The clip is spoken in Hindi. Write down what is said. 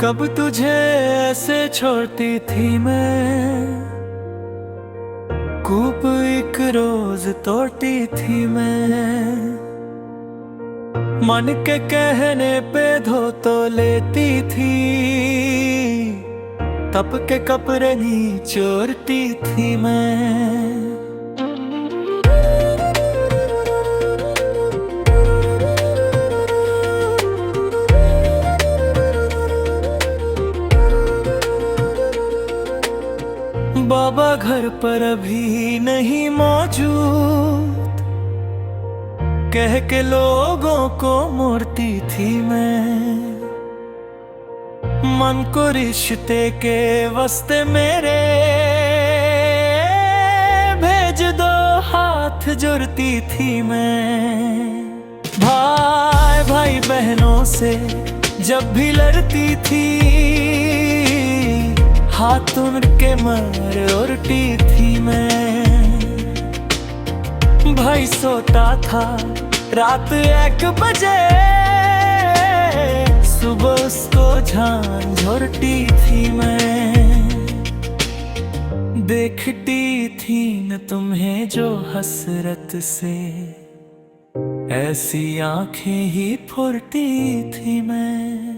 कब तुझे ऐसे छोड़ती थी मैं, कूप एक रोज तोड़ती थी मैं। मन के कहने पे धो तो लेती थी, तप के कपड़े निचोड़ती थी मैं। बाबा घर पर अभी नहीं मौजूद, कह के लोगों को मोड़ती थी मैं। मन को रिश्ते के वास्ते मेरे भेज दो, हाथ जोड़ती थी मैं। भाई भाई बहनों से जब भी लड़ती थी, हाथ उनके मार उड़ती थी मैं। भाई सोता था रात 1 बजे, सुबह उसको झांझोरती थी मैं। देखती थी न तुम्हें जो हसरत से, ऐसी आंखें ही फुरती थी मैं।